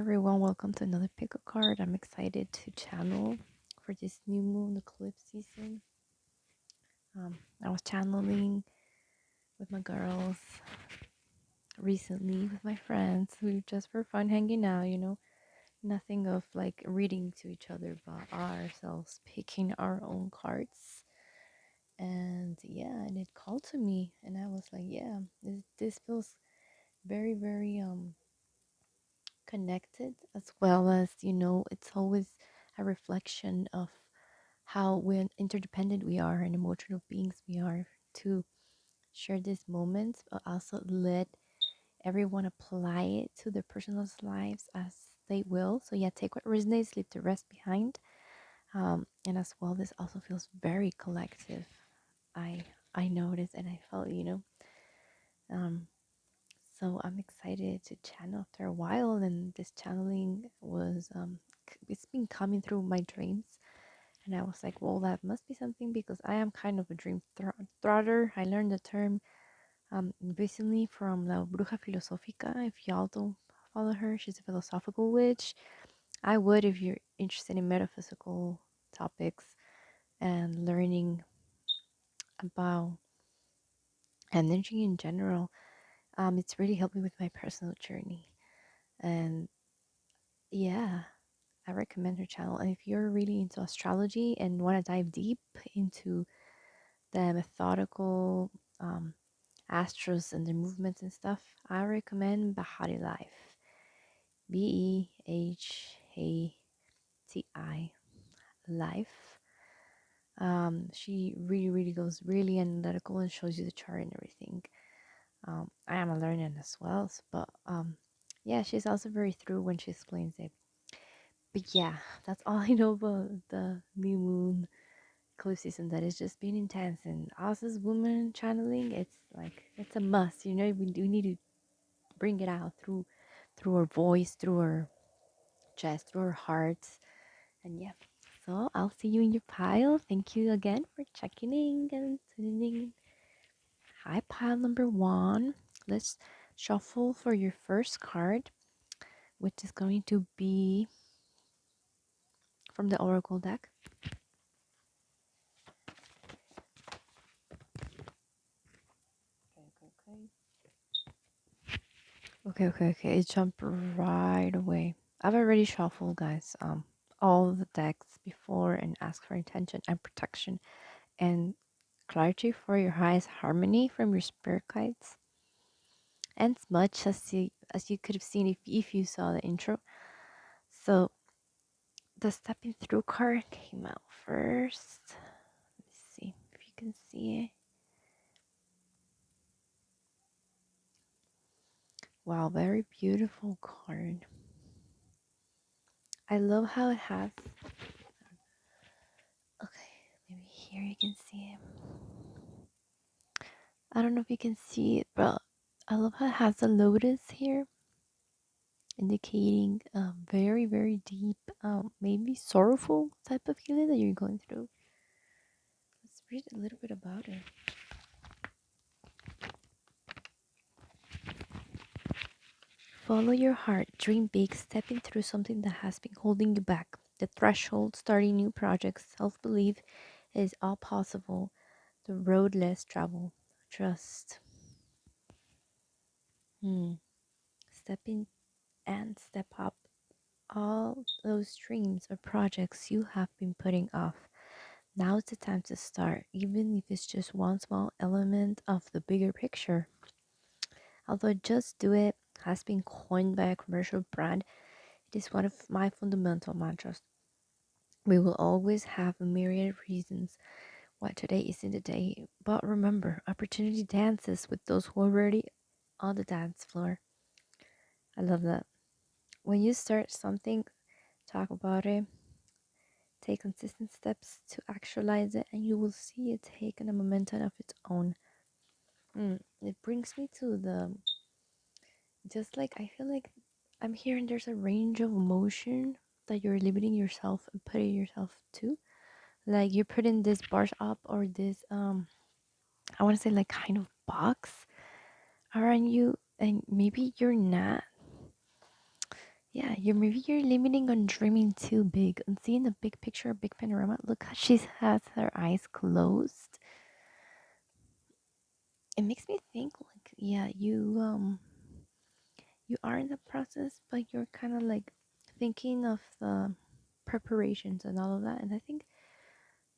everyone, welcome to another pick a card. I'm excited to channel for this new moon eclipse season. I was channeling with my girls recently with my friends. We just for fun hanging out, nothing of like reading to each other, but ourselves picking our own cards. And yeah, and it called to me, and I was like, yeah, this feels very connected, as well as it's always a reflection of how when interdependent we are and emotional beings we are, to share these moments but also let everyone apply it to their personal lives as they will. So yeah, take what resonates, leave the rest behind. And as well, this also feels very collective. I noticed and I felt, um so I'm excited to channel after a while, and this channeling was it's been coming through my dreams. And I was like, well, that must be something because I am kind of a dream throtter. I learned the term recently from La Bruja Filosófica. If y'all don't follow her, she's a philosophical witch. I would if you're interested in metaphysical topics and learning about energy in general. It's really helped me with my personal journey. And yeah, I recommend her channel. And if you're really into astrology and want to dive deep into the methodical astros and their movements and stuff, I recommend Bahari Life. Behati Life. She really goes really analytical and shows you the chart and everything. I am a learner as well, but yeah, she's also very thorough when she explains it. But yeah, that's all I know about the new moon eclipse season. That is just being intense, and us as women channeling, it's like it's a must. We do need to bring it out through our voice, through our chest, through our hearts, and yeah. So I'll see you in your pile. Thank you again for checking in and tuning in. Hi, pile number one. Let's shuffle for your first card, which is going to be from the Oracle deck. Okay. It jumped right away. I've already shuffled, guys. All the decks before and asked for intention and protection and clarity for your highest harmony from your spirit guides. And as much as you could have seen if you saw the intro. So the stepping through card came out first. Let's see if you can see it. Wow, very beautiful card. I love how it has. Okay, maybe here you can see it. I don't know if you can see it, but I love how it has a lotus here, indicating a very deep, maybe sorrowful type of feeling that you're going through. Let's read a little bit about it. Follow your heart, dream big, stepping through something that has been holding you back. The threshold, starting new projects, self belief is all possible. The road less travel. Trust. Step in and step up. All those dreams or projects you have been putting off. Now is the time to start, even if it's just one small element of the bigger picture. Although Just Do It has been coined by a commercial brand, it is one of my fundamental mantras. We will always have a myriad reasons why today isn't the day, but remember, opportunity dances with those who are already on the dance floor. I love that. When you start something, talk about it, take consistent steps to actualize it, and you will see it taking a momentum of its own. It brings me to the just like I feel like I'm hearing there's a range of emotion that you're limiting yourself and putting yourself to. Like you're putting this bars up or this I want to say like kind of box around you, and maybe you're not Yeah, maybe you're limiting on dreaming too big, on seeing the big picture, big panorama. Look how she has her eyes closed. It makes me think like, yeah, you are in the process, but you're kind of like thinking of the preparations and all of that. And I think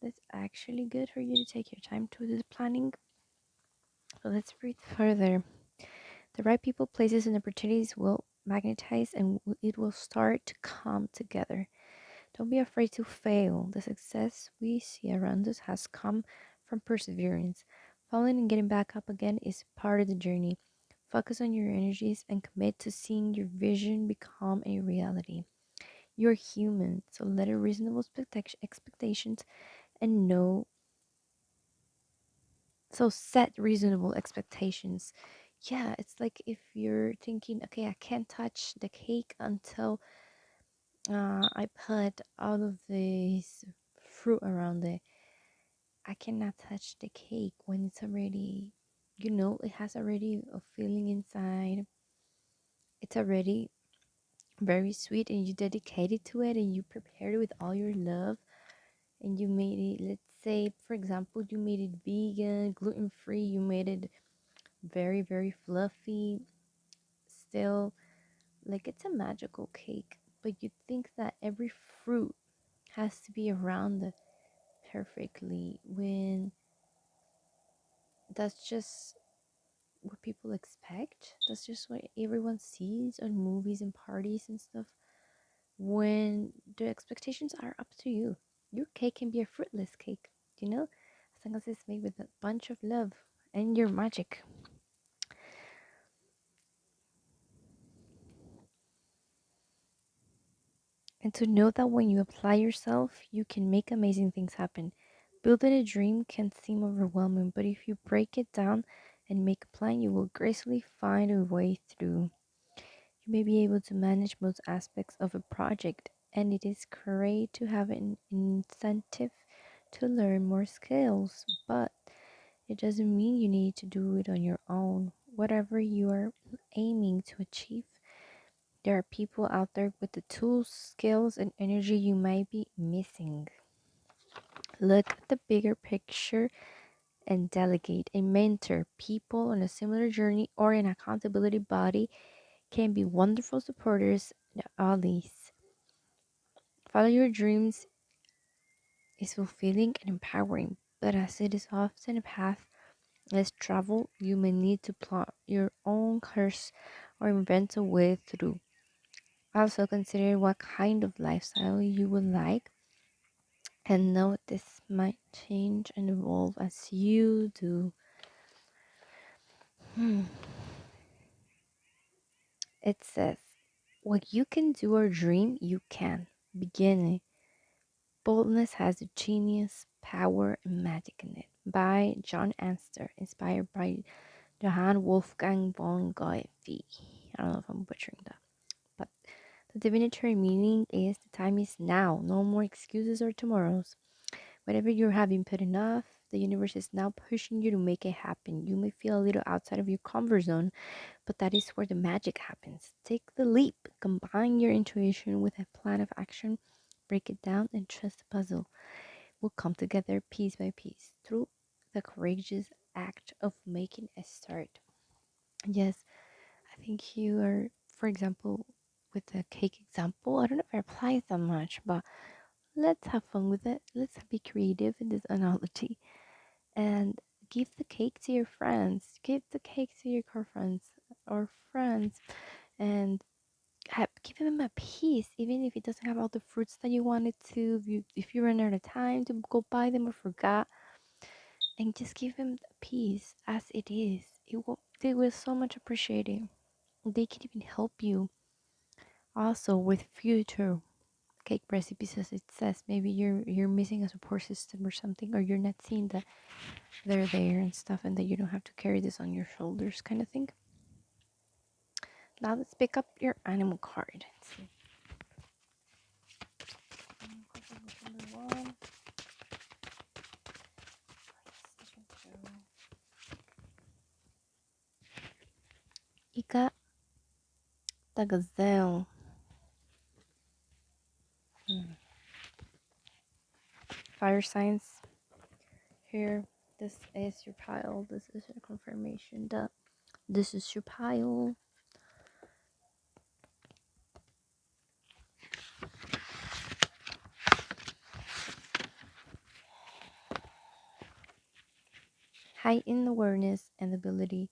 that's actually good for you to take your time to do the planning. So let's read further. The right people, places, and opportunities will magnetize and it will start to come together. Don't be afraid to fail. The success we see around us has come from perseverance. Falling and getting back up again is part of the journey. Focus on your energies and commit to seeing your vision become a reality. You're human, so let a reasonable expectations and know. So set reasonable expectations. Yeah, it's like if you're thinking, okay, I can't touch the cake until I put all of this fruit around it. I cannot touch the cake when it's already, it has already a feeling inside. It's already very sweet, and you dedicated to it, and you prepared it with all your love, and you made it. Let's say, for example, you made it vegan, gluten free. You made it very, very fluffy. Still, like it's a magical cake, but you think that every fruit has to be around perfectly when that's just what people expect. That's just what everyone sees on movies and parties and stuff. When the expectations are up to you, your cake can be a fruitless cake, as long as it's made with a bunch of love and your magic. And to know that when you apply yourself, you can make amazing things happen. Building a dream can seem overwhelming, but if you break it down and make a plan, you will gracefully find a way through. You may be able to manage most aspects of a project, and it is great to have an incentive to learn more skills, but it doesn't mean you need to do it on your own. Whatever you are aiming to achieve, there are people out there with the tools, skills, and energy you might be missing. Look at the bigger picture and delegate. A mentor, people on a similar journey, or an accountability body can be wonderful supporters and allies. Follow your dreams is fulfilling and empowering, but as it is often a path less traveled, you may need to plot your own course or invent a way through. Also, consider what kind of lifestyle you would like and note this might change and evolve as you do. Hmm. It says, what you can do or dream, you can. Beginning. Boldness has a genius, power, and magic in it. By John Anster, inspired by Johann Wolfgang von Goethe. I don't know if I'm butchering that. But the divinatory meaning is the time is now. No more excuses or tomorrows. Whatever you have been putting off, the universe is now pushing you to make it happen. You may feel a little outside of your comfort zone, but that is where the magic happens. Take the leap, combine your intuition with a plan of action, break it down, and trust the puzzle will come together piece by piece through the courageous act of making a start. Yes, I think you are, for example, with the cake example, I don't know if it applies that much, but let's have fun with it. Let's be creative in this analogy and give the cake to your friends. Give the cake to your girlfriends or friends and give them a piece, even if it doesn't have all the fruits that you wanted to. If you run out of time to go buy them or forgot, and just give them a piece as it is. They will so much appreciate it. They can even help you also with future cake recipes, as it says. Maybe you're missing a support system or something, or you're not seeing that they're there and stuff, and that you don't have to carry this on your shoulders, kind of thing. Now let's pick up your animal card. Let's see. Number one. You got the gazelle. fire signs here. This is your pile. This is your confirmation that this is your pile. Heightened awareness and ability,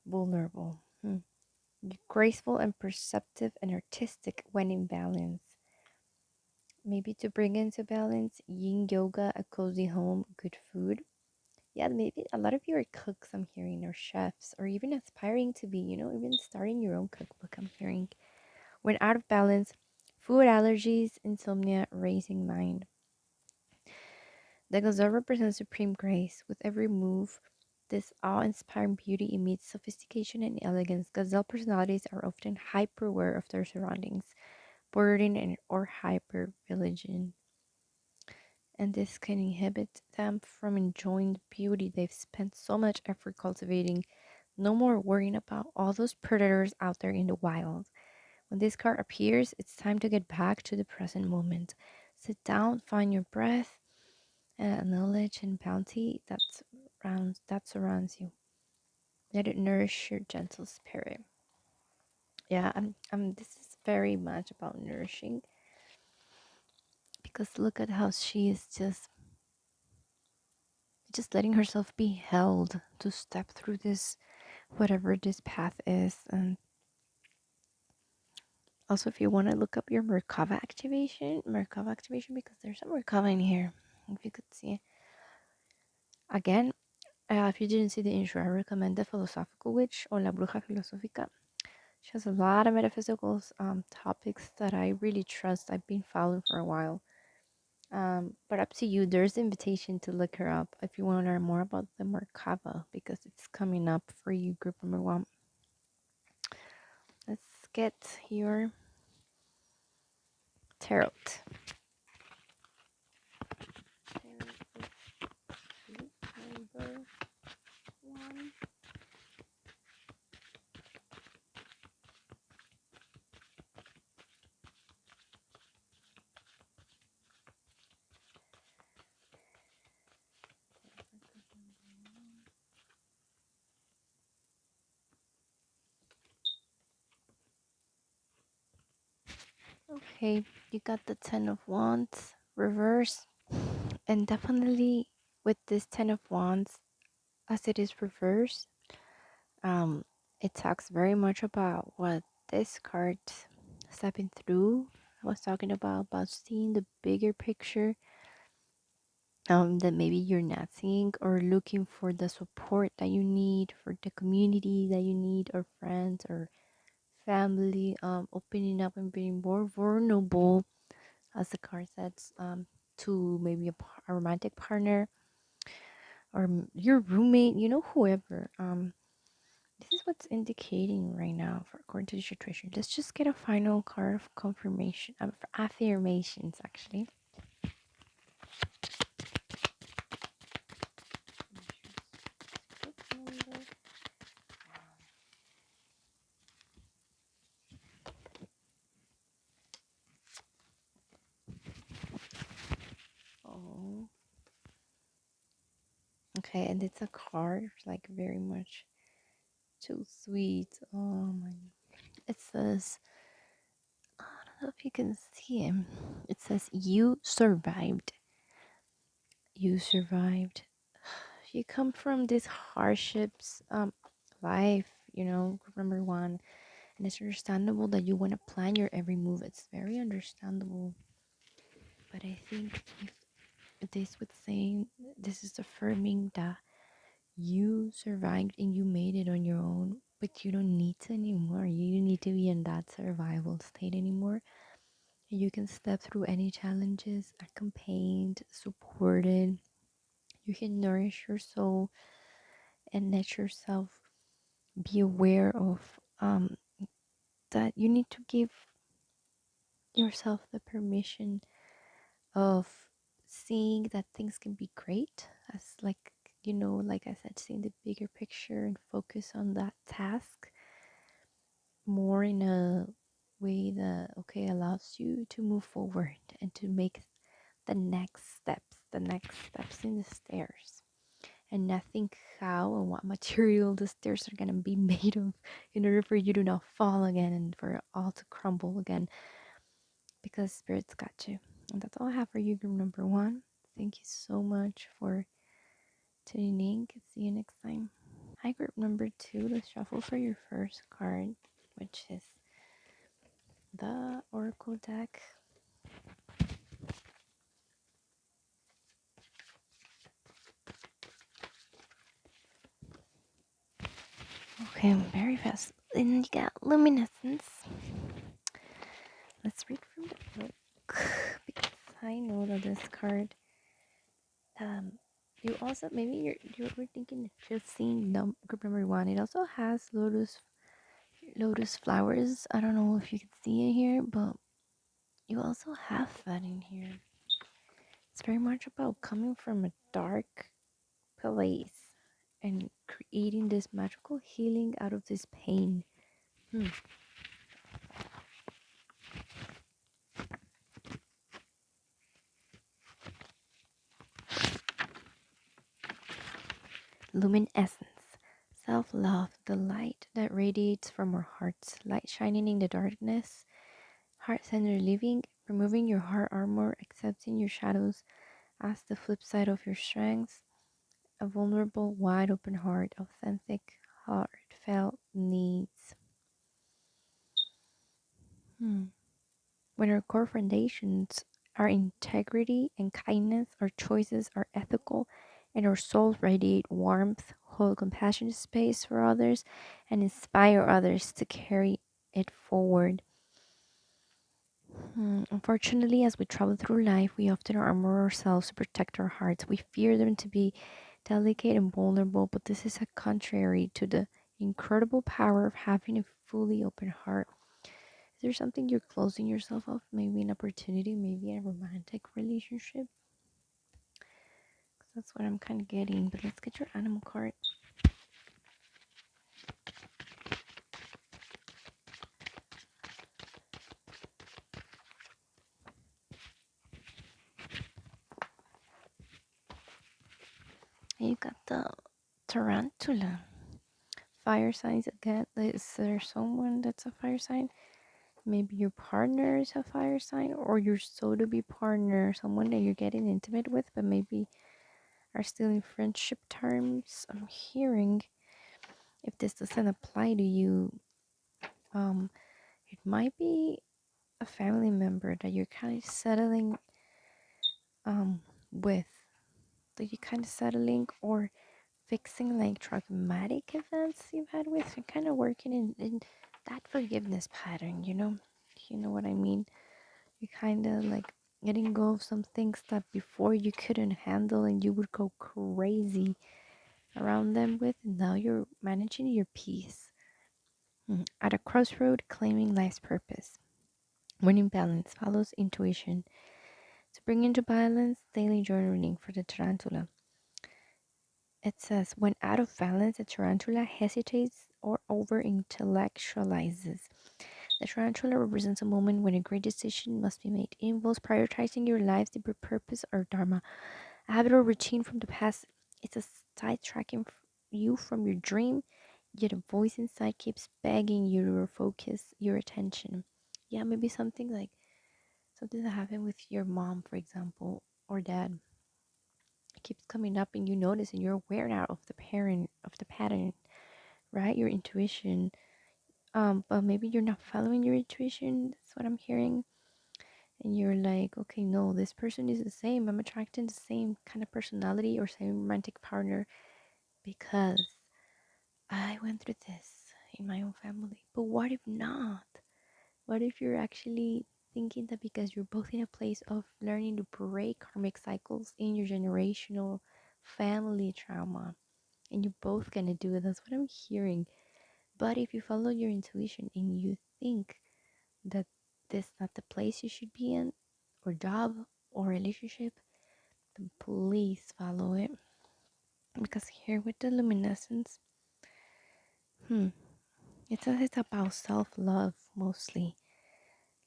vulnerable. Graceful and perceptive and artistic when in balance. Maybe to bring into balance, yin yoga, a cozy home, good food. Yeah, maybe a lot of you are cooks, I'm hearing, or chefs, or even aspiring to be, even starting your own cookbook, I'm hearing. When out of balance, food allergies, insomnia, racing mind. The gazelle represents supreme grace. With every move, this awe-inspiring beauty emits sophistication and elegance. Gazelle personalities are often hyper-aware of their surroundings, bordering or hyper-vigilant, and this can inhibit them from enjoying the beauty they've spent so much effort cultivating. No more worrying about all those predators out there in the wild. When this card appears, it's time to get back to the present moment. Sit down, find your breath, and knowledge and bounty that surrounds you. Let it nourish your gentle spirit. Yeah, this is very much about nourishing, because look at how she is just letting herself be held to step through this, whatever this path is. And also, if you want to look up your Merkava activation, because there's some Merkava in here, if you could see. Again, if you didn't see the intro, I recommend The Philosophical Witch or La Bruja Filosófica. She has a lot of metaphysical topics that I really trust. I've been following for a while. But up to you. There's the invitation to look her up if you want to learn more about the Merkava, because it's coming up for you, group number one. Let's get your tarot. Number one. Okay, you got the Ten of Wands reverse, and definitely with this Ten of Wands, as it is reversed, um, it talks very much about what this card stepping through. I was talking about seeing the bigger picture, that maybe you're not seeing, or looking for the support that you need, for the community that you need, or friends or family, opening up and being more vulnerable, as the card says, to maybe a romantic partner, or your roommate, whoever. This is what's indicating right now for according to the situation. Let's just get a final card of confirmation, for affirmations, actually. Oh, okay, and it's a card like very much too sweet. Oh my! It says, I don't know if you can see him. It says, "You survived. You survived. You come from these hardships, life. Number one, and it's understandable that you want to plan your every move. It's very understandable. But I think if this would say, this is affirming that you survived and you made it on your own, but you don't need to anymore. You don't need to be in that survival state anymore. You can step through any challenges accompanied, supported. You can nourish your soul and let yourself be aware of, that you need to give yourself the permission of seeing that things can be great, as like I said, seeing the bigger picture and focus on that task more in a way that, okay, allows you to move forward and to make the next steps. the next steps in the stairs and not think how and what material the stairs are gonna be made of in order for you to not fall again and for it all to crumble again because spirits got you. And that's all I have for you, group number one. Thank you so much for tuning in. See you next time. Hi, group number two. Let's shuffle for your first card, which is the Oracle deck. Okay, very fast. Then you got luminescence. Let's read from the book because I know that this card. You also maybe you were thinking just seeing group number one. It also has lotus flowers. I don't know if you can see it here, but you also have that in here. It's very much about coming from a dark place and creating this magical healing out of this pain. Hmm. Luminescence, self love, the light that radiates from our hearts, light shining in the darkness, heart centered living, removing your heart armor, accepting your shadows as the flip side of your strengths, a vulnerable, wide open heart, authentic, heartfelt needs. Hmm. When our core foundations are integrity and kindness, our choices are ethical, and our souls radiate warmth, hold compassionate space for others, and inspire others to carry it forward. Unfortunately, as we travel through life, we often armor ourselves to protect our hearts. We fear them to be delicate and vulnerable, but this is a contrary to the incredible power of having a fully open heart. Is there something you're closing yourself off? Maybe an opportunity, maybe a romantic relationship? 'Cause that's what I'm kind of getting. But let's get your animal card. You got the tarantula. Fire signs again. Is there someone that's a fire sign? Maybe your partner is a fire sign, or your so to be partner, someone that you're getting intimate with, but maybe are still in friendship terms. I'm hearing if this doesn't apply to you, um, it might be a family member that you're kind of settling with, that you're kind of settling or fixing like traumatic events you've had with. You're kind of working in that forgiveness pattern, you know what I mean. You kind of like letting go of some things that before you couldn't handle and you would go crazy around them with, and now you're managing your peace. At a crossroad, claiming life's purpose. When in balance, follows intuition. To bring into balance, daily journaling for the tarantula. It says, when out of balance, the tarantula hesitates or over intellectualizes. The tarantula represents a moment when a great decision must be made. It involves prioritizing your life's deeper purpose or dharma. A habit or routine from the past. It's a sidetracking you from your dream, yet a voice inside keeps begging you to refocus your attention. Yeah, maybe something that happened with your mom, for example, or dad. It keeps coming up and you notice and you're aware now of the pattern, right? Your intuition. But maybe you're not following your intuition. That's what I'm hearing. And you're like, okay, no, this person is the same. I'm attracting the same kind of personality or same romantic partner because I went through this in my own family. But what if not? What if you're actually thinking that because you're both in a place of learning to break karmic cycles in your generational family trauma and you're both gonna do it? That's what I'm hearing. But if you follow your intuition and you think that this is not the place you should be in, or job, or relationship, then please follow it. Because here with the luminescence, it says it's about self love mostly.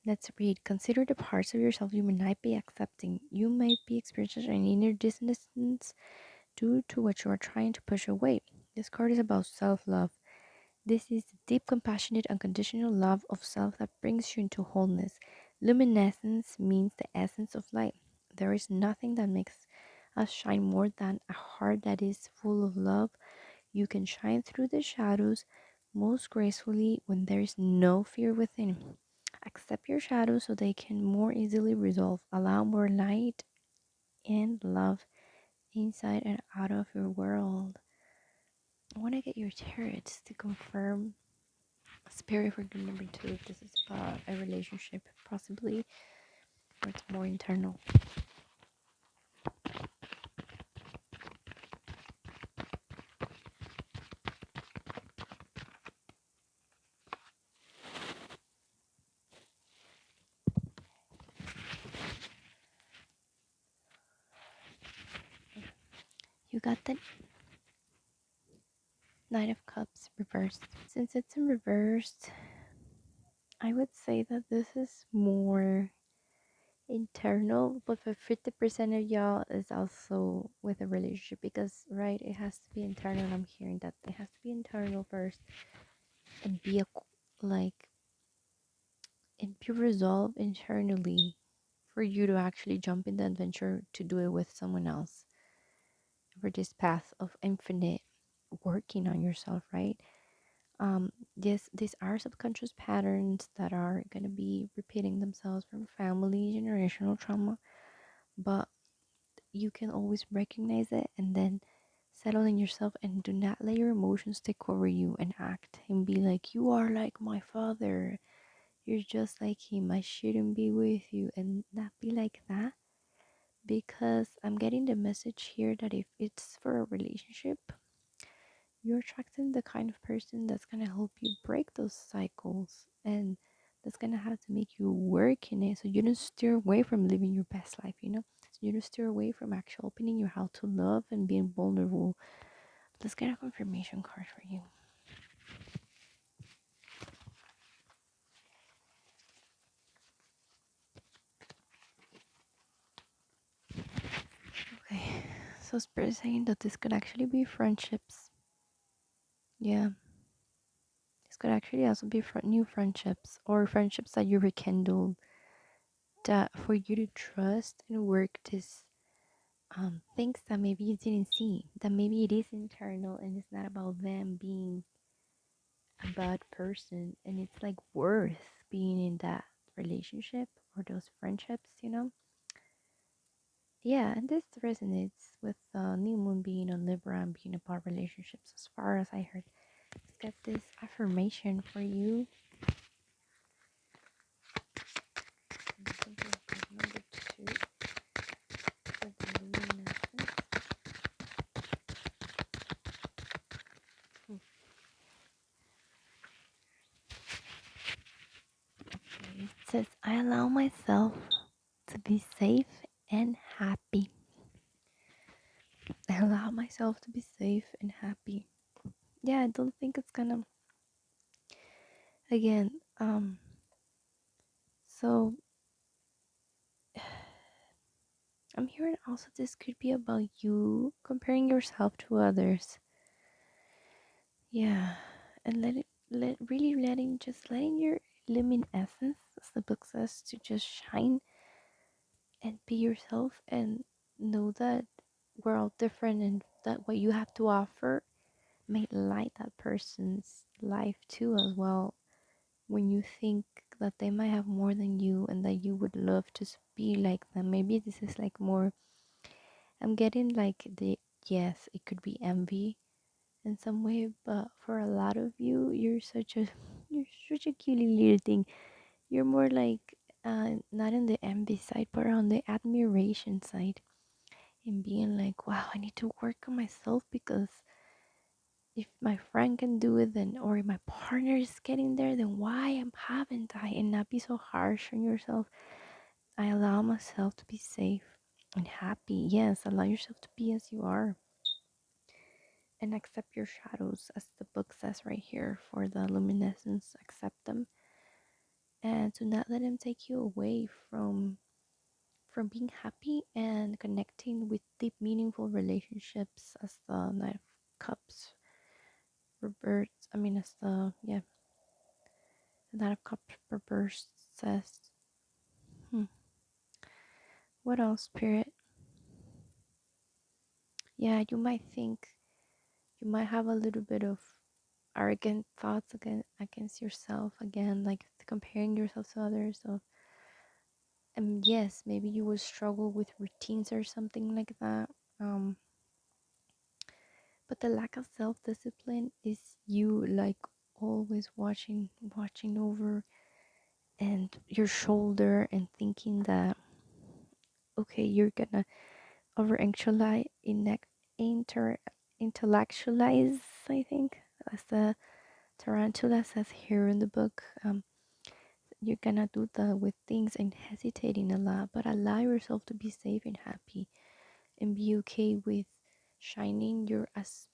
Let's read. Consider the parts of yourself you may not be accepting. You might be experiencing an inner dissonance due to what you are trying to push away. This card is about self love. This is the deep, compassionate, unconditional love of self that brings you into wholeness. Luminescence means the essence of light. There is nothing that makes us shine more than a heart that is full of love. You can shine through the shadows most gracefully when there is no fear within. Accept your shadows so they can more easily resolve. Allow more light and love inside and out of your world. I want to get your tarots to confirm spirit for group number two if this is about a relationship, possibly, or it's more internal. You got the Knight of Cups reversed. Since it's in reversed, I would say that this is more internal, but for 50% of y'all is also with a relationship because, right, it has to be internal. I'm hearing that it has to be internal first and be like, and be resolved internally for you to actually jump in the adventure to do it with someone else for this path of infinite working on yourself, right? Yes, these are subconscious patterns that are going to be repeating themselves from family generational trauma, but you can always recognize it and then settle in yourself and do not let your emotions take over you and act and be like, you are like my father, you're just like him, I shouldn't be with you, and not be like that. Because I'm getting the message here that if it's for a relationship, you're attracting the kind of person that's going to help you break those cycles and that's going to have to make you work in it so you don't steer away from living your best life, you know? So you don't steer away from actually opening your heart to love and being vulnerable. Let's get a confirmation card for you. Okay, so Spirit is saying that this could actually be friendships. Yeah, this could actually also be new friendships or friendships that you rekindled that for you to trust and work this things that maybe you didn't see, that maybe it is internal and it's not about them being a bad person and it's like worth being in that relationship or those friendships, you know? Yeah, and this resonates with new moon being on Libra and being about relationships as far as I heard. Let's get this affirmation for you. Number two for the luminescence. It says, I allow myself to be safe and happy. I allow myself to be safe and happy. Yeah, I don't think it's gonna again, so I'm hearing also this could be about you comparing yourself to others. Yeah. And letting your luminescence, as the book says, to just shine and be yourself and know that we're all different and that what you have to offer may light that person's life too as well when you think that they might have more than you and that you would love to be like them. Maybe this is like more, I'm getting like the, yes, it could be envy in some way, but for a lot of you, you're such a cute little thing. You're more like not on the envy side, but on the admiration side, and being like, wow, I need to work on myself because if my friend can do it, then or if my partner is getting there, then why haven't I? And not be so harsh on yourself. I allow myself to be safe and happy. Yes, allow yourself to be as you are. And accept your shadows, as the book says right here for the luminescence. Accept them and to not let them take you away from being happy and connecting with deep meaningful relationships, as the Knight of Cups reverts. I mean, as the Knight of Cups reverse says. Hmm, what else, Spirit? Yeah, you might think, you might have a little bit of arrogant thoughts against yourself again, like comparing yourself to others. So, and yes, maybe you will struggle with routines or something like that. Um, but the lack of self-discipline is you like always watching over and your shoulder and thinking that okay, you're gonna over inter intellectualize, I think, as the tarantula says here in the book. You're gonna do that with things and hesitating a lot, but allow yourself to be safe and happy and be okay with shining your as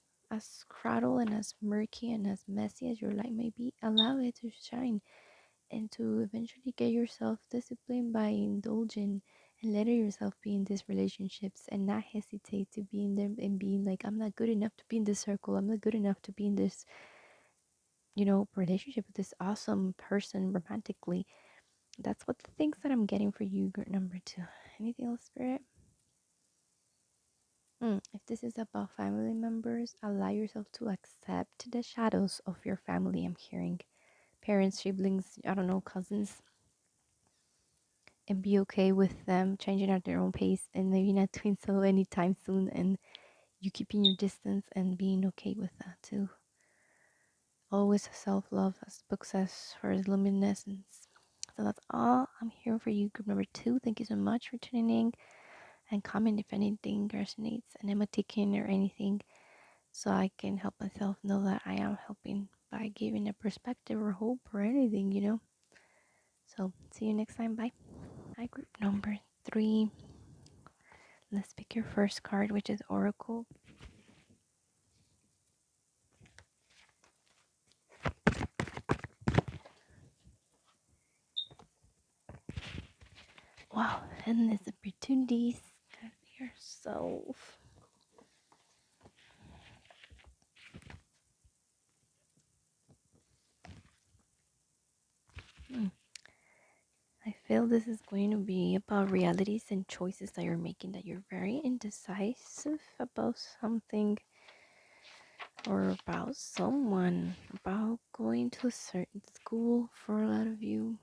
crowded and as murky and as messy as your light may be. Allow it to shine and to eventually get yourself disciplined by indulging and letting yourself be in these relationships and not hesitate to be in them and being like, I'm not good enough to be in this circle, I'm not good enough to be in this, relationship with this awesome person romantically. That's what the things that I'm getting for you, group number two. Anything else, Spirit? If this is about family members, allow yourself to accept the shadows of your family. I'm hearing parents, siblings, I don't know, cousins, and be okay with them changing at their own pace and maybe not doing so anytime soon, and you keeping your distance and being okay with that too. Always self love, as the book says, for its luminescence. So that's all I'm here for you, group number two. Thank you so much for tuning in and comment if anything resonates and I'm a taking or anything, so I can help myself know that I am helping by giving a perspective or hope or anything. So see you next time. Bye. Hi, group number three. Let's pick your first card, which is Oracle. Wow, endless opportunities. Yourself. Hmm. I feel this is going to be about realities and choices that you're making, that you're very indecisive about something or about someone, about going to a certain school for a lot of you.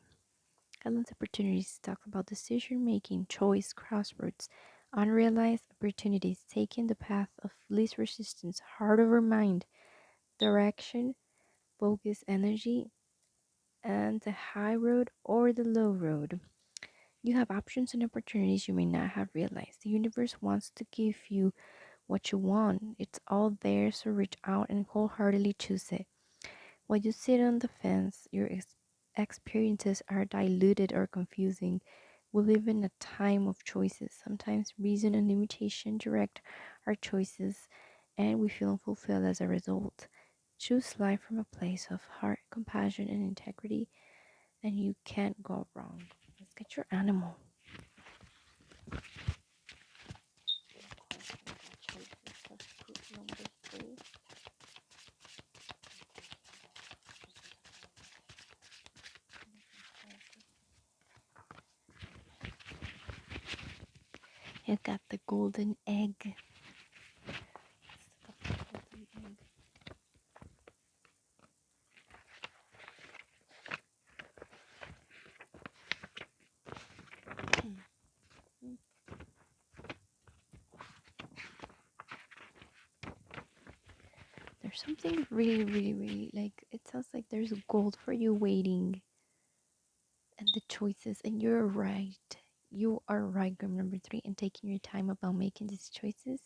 Endless opportunities talks about decision making, choice, crossroads, unrealized opportunities, taking the path of least resistance, heart over mind, direction, focus, energy, and the high road or the low road. You have options and opportunities you may not have realized. The universe wants to give you what you want. It's all there, so reach out and wholeheartedly choose it. While you sit on the fence, your experiences are diluted or confusing. We live in a time of choices. Sometimes reason and limitation direct our choices, and we feel unfulfilled as a result. Choose life from a place of heart, compassion, and integrity, and you can't go wrong. Let's get your animal. You got the golden egg. There's something really, really, really like it sounds like there's gold for you waiting, and the choices, and you're right. You are right, group number three, and taking your time about making these choices.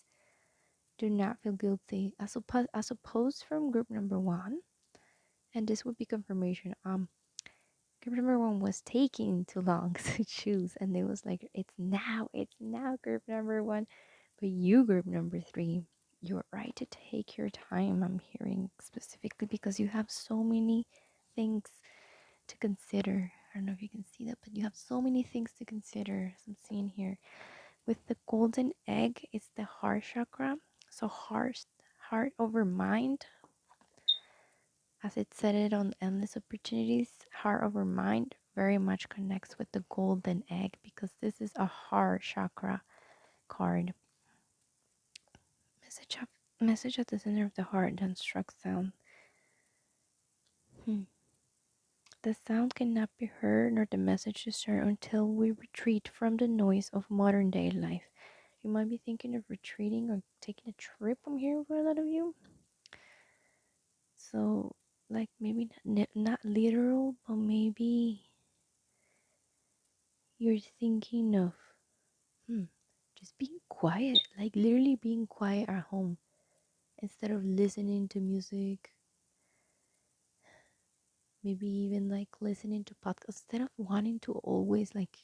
Do not feel guilty. As opposed from group number one, and this would be confirmation. Group number one was taking too long to choose, and it was like it's now, group number one. But you, group number three, you're right to take your time. I'm hearing specifically because you have so many things to consider. I don't know if you can see that, but you have so many things to consider, as I'm seeing here. With the golden egg, it's the heart chakra. So heart over mind, as it said it on Endless Opportunities, heart over mind very much connects with the golden egg because this is a heart chakra card. Message of message at the center of the heart then struck sound. Hmm. The sound cannot be heard nor the message discerned until we retreat from the noise of modern day life. You might be thinking of retreating or taking a trip, I'm hearing for a lot of you. So, like maybe not literal, but maybe you're thinking of hmm, just being quiet, like literally being quiet at home instead of listening to music, maybe even like listening to podcasts, instead of wanting to always like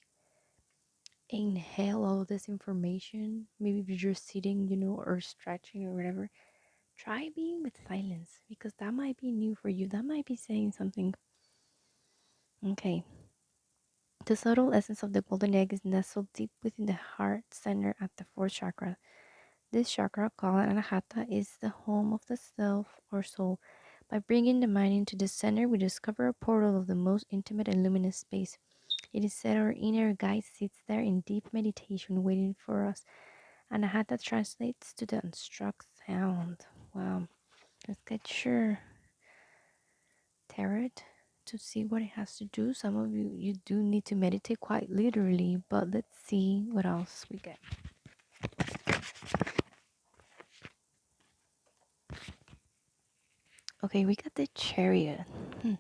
inhale all this information. Maybe if you're sitting, or stretching or whatever, try being with silence because that might be new for you. That might be saying something. Okay. The subtle essence of the golden egg is nestled deep within the heart center at the fourth chakra. This chakra, called Anahata, is the home of the self or soul. By bringing the mind into the center, we discover a portal of the most intimate and luminous space. It is said our inner guide sits there in deep meditation, waiting for us. Anahata translates to the unstruck sound. Wow. Let's get your tarot to see what it has to do. Some of you do need to meditate quite literally, but let's see what else we get. Okay, we got the chariot. And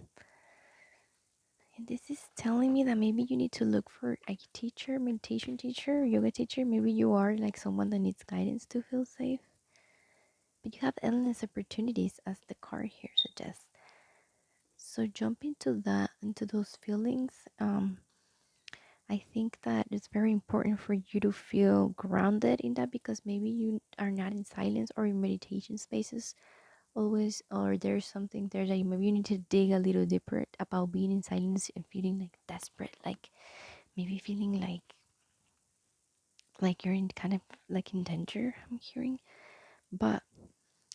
this is telling me that maybe you need to look for a teacher, meditation teacher, yoga teacher. Maybe you are like someone that needs guidance to feel safe. But you have endless opportunities, as the card here suggests. So jump into those feelings. I think that it's very important for you to feel grounded in that because maybe you are not in silence or in meditation spaces always, or there's something there that maybe you need to dig a little deeper about being in silence and feeling like desperate, like maybe feeling like you're in kind of like in danger, I'm hearing. But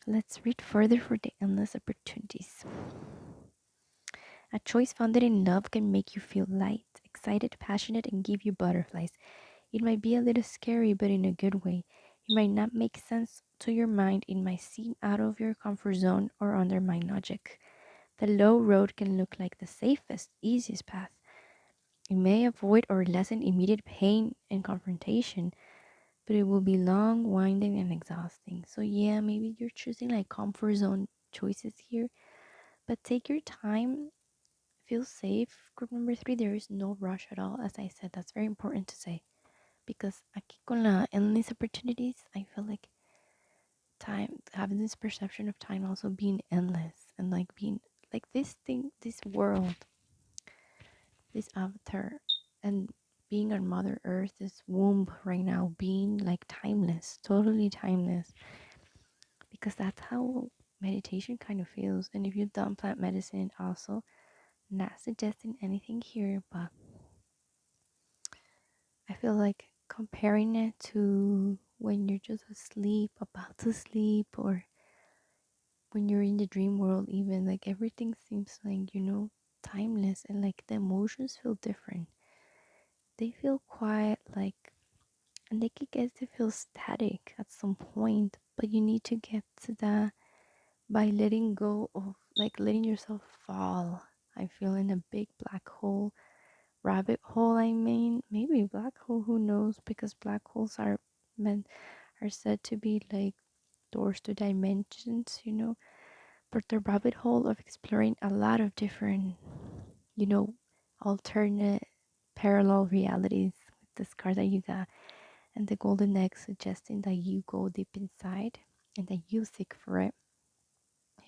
let's read further for the endless opportunities. A choice founded in love can make you feel light, excited, passionate, and give you butterflies. It might be a little scary, but in a good way. It might not make sense to your mind. It might seem out of your comfort zone or undermine logic. The low road can look like the safest, easiest path. It may avoid or lessen immediate pain and confrontation, but it will be long, winding, and exhausting. So, yeah, maybe you're choosing like comfort zone choices here, but take your time, feel safe. Group number three, there is no rush at all. As I said, that's very important to say because aquí con la endless opportunities, I feel like time, having this perception of time also being endless and like being like this thing, this world, this avatar, and being on Mother Earth, this womb right now, being like timeless, totally timeless, because that's how meditation kind of feels. And if you've done plant medicine, also, not suggesting anything here, but I feel like comparing it to when you're just asleep, about to sleep, or when you're in the dream world, even like everything seems like, timeless, and like the emotions feel different. They feel quiet, like, and they could get to feel static at some point, but you need to get to that by letting go of, like, letting yourself fall. I feel in a big black hole, rabbit hole. I mean, maybe black hole, who knows, because black holes meant are said to be like doors to dimensions, but the rabbit hole of exploring a lot of different, you know alternate parallel realities with this card that you got, and the golden egg suggesting that you go deep inside and that you seek for it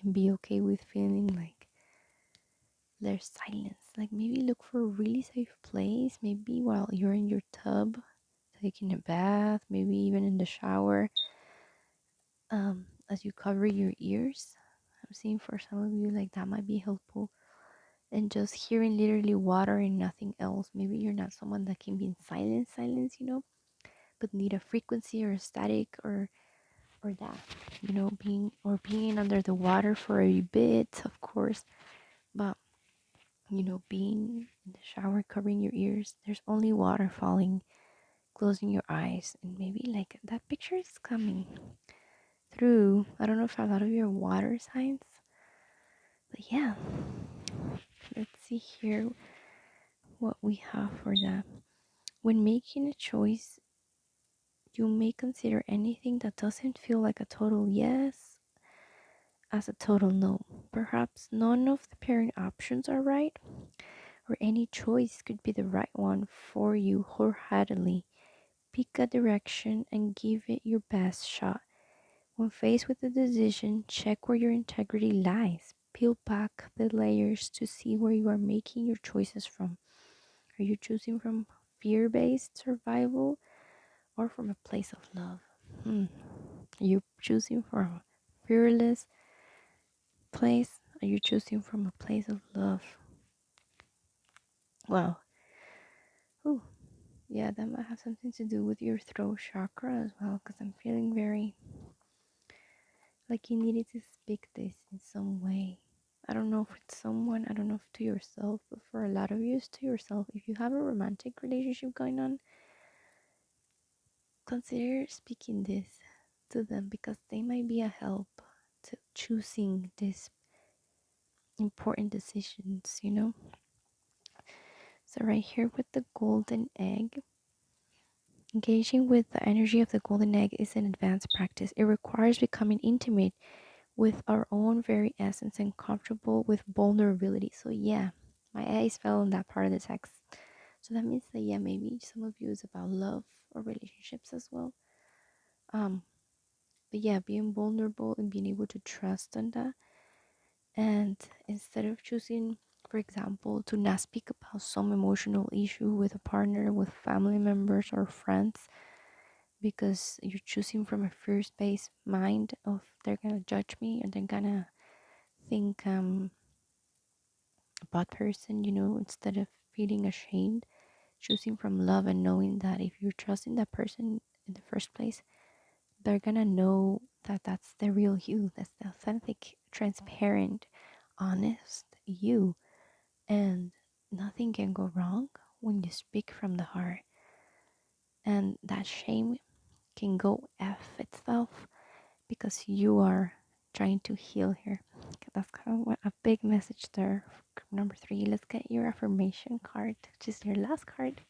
and be okay with feeling like there's silence. Like maybe look for a really safe place, maybe while you're in your tub taking a bath, maybe even in the shower, as you cover your ears. I'm seeing for some of you like that might be helpful. and just hearing literally water and nothing else. Maybe you're not someone that can be in silence, but need a frequency or a static or that, being under the water for a bit, of course, but being in the shower, covering your ears, there's only water falling, closing your eyes, and maybe like that picture is coming through. I don't know if a lot of your water signs, but yeah, let's see here what we have for that. When making a choice, you may consider anything that doesn't feel like a total yes as a total no. Perhaps none of the pairing options are right, or any choice could be the right one for you wholeheartedly. Pick a direction and give it your best shot. When faced with a decision, check where your integrity lies. Peel back the layers to see where you are making your choices from. Are you choosing from fear based survival or from a place of love? Hmm. Are you choosing from a fearless place? Are you choosing from a place of love? Wow. Ooh. Yeah, that might have something to do with your throat chakra as well, because I'm feeling very like you needed to speak this in some way. I don't know if it's someone, I don't know if to yourself, but for a lot of you, it's to yourself. If you have a romantic relationship going on, consider speaking this to them because they might be a help to choosing these important decisions. So, right here with the golden egg, engaging with the energy of the golden egg is an advanced practice. It requires becoming intimate with our own very essence and comfortable with vulnerability. So, yeah, my eyes fell on that part of the text. So, that means that, yeah, maybe some of you is about love or relationships as well. Um, but yeah, being vulnerable and being able to trust on that. And instead of choosing, for example, to not speak about some emotional issue with a partner, with family members or friends, because you're choosing from a fear-based mind of they're gonna judge me and they're gonna think a bad person, instead of feeling ashamed, choosing from love and knowing that if you're trusting that person in the first place, they're gonna know that that's the real you, that's the authentic, transparent, honest you, and nothing can go wrong when you speak from the heart, and that shame can go f itself because you are trying to heal here. Okay, that's kind of a big message there. Number 3, let's get your affirmation card, which is your last card.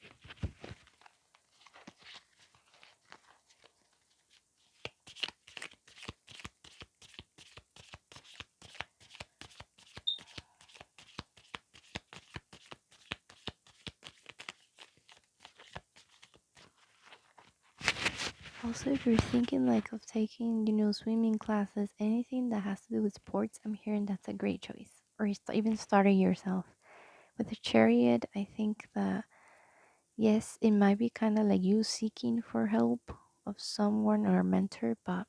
Also, if you're thinking like of taking, swimming classes, anything that has to do with sports, I'm hearing that's a great choice. Or even starting yourself. With the chariot, I think that yes, it might be kind of like you seeking for help of someone or a mentor, but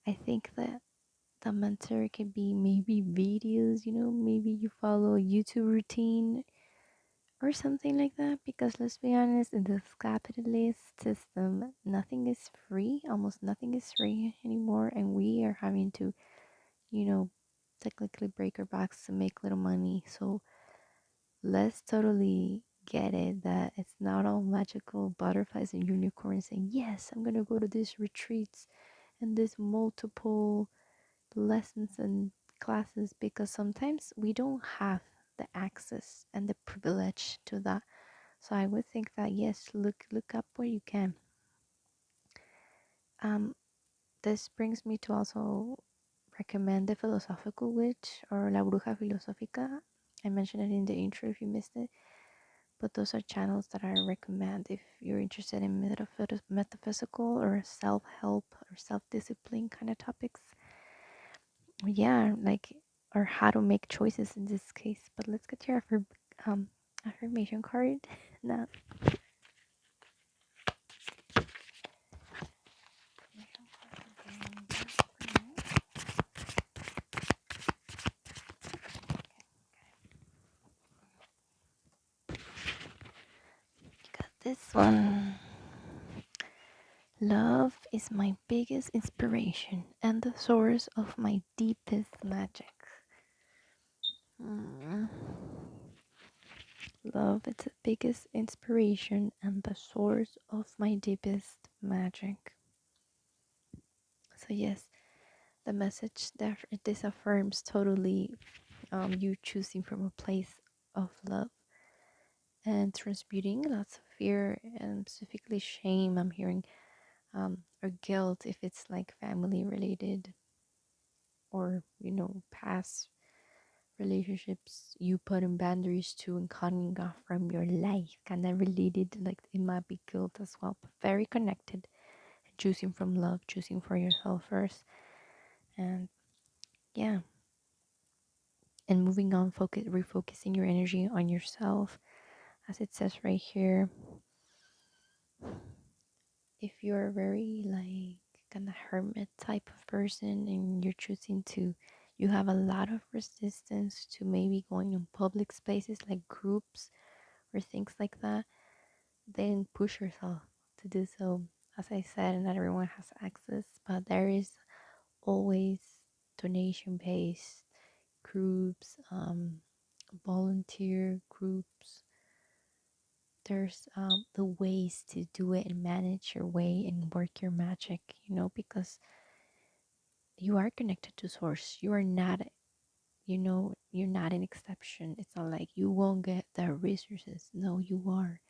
I think that the mentor could be maybe videos, maybe you follow a YouTube routine or something like that. Because let's be honest, in this capitalist system, nothing is free, almost nothing is free anymore, and we are having to, you know, technically break our backs to make little money. So let's totally get it that it's not all magical butterflies and unicorns saying, yes, I'm gonna go to these retreats and this multiple lessons and classes, because sometimes we don't have the access and the privilege to that. So I would think that yes, look up where you can. um this brings me to also recommend the philosophical witch or la bruja filosófica. I mentioned it in the intro if you missed it, but those are channels that I recommend if you're interested in metaphysical or self-help or self-discipline kind of topics. Yeah, like, or how to make choices in this case. But let's get to your affirmation card now. this one. Love is my biggest inspiration and the source of my deepest magic. Mm. Love is the biggest inspiration and the source of my deepest magic. So, yes, the message that this affirms totally you choosing from a place of love and transmuting lots of fear and specifically shame. I'm hearing or guilt if it's like family related or past relationships you put in boundaries to and cutting off from your life, kind of related, like it might be guilt as well, but very connected. And choosing from love, choosing for yourself first, and yeah, and moving on, focus, refocusing your energy on yourself, as it says right here. If you're very like kind of hermit type of person and you're choosing to, you have a lot of resistance to maybe going in public spaces like groups or things like that, then push yourself to do so. As I said, not everyone has access, but there is always donation based groups, volunteer groups. There's the ways to do it and manage your way and work your magic, because you are connected to source. You are not, you're not an exception. It's not like you won't get the resources. No, you are.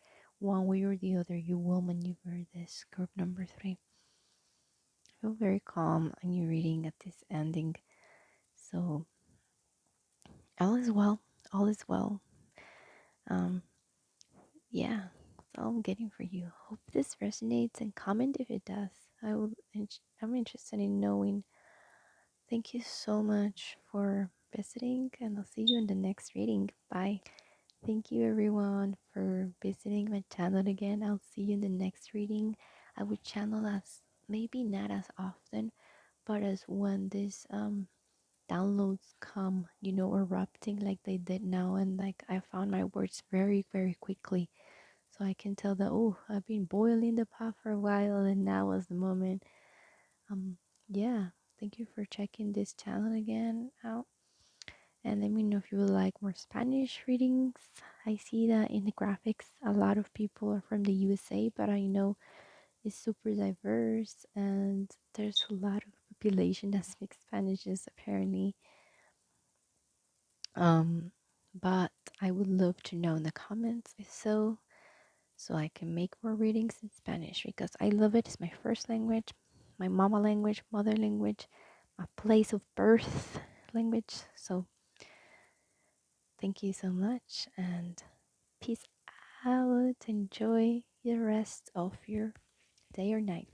One way or the other, you will maneuver this. Group number 3. I feel very calm and you're reading at this ending. So all is well. All is well. Um, yeah. That's all I'm getting for you. Hope this resonates and comment if it does. I'm interested in knowing. Thank you so much for visiting, and I'll see you in the next reading. Bye. Thank you everyone for visiting my channel again. I'll see you in the next reading. I would channel as maybe not as often, but as when these downloads come, erupting like they did now, and like I found my words very, very quickly. So I can tell that, oh, I've been boiling the pot for a while and now was the moment. Yeah, thank you for checking this channel again out. And let me know if you would like more Spanish readings. I see that in the graphics, a lot of people are from the USA, but I know it's super diverse and there's a lot of population that speaks Spanish, apparently. Um, but I would love to know in the comments if so I can make more readings in Spanish because I love it. It's my first language, my mama language, mother language, my place of birth language. So thank you so much and peace out. Enjoy the rest of your day or night.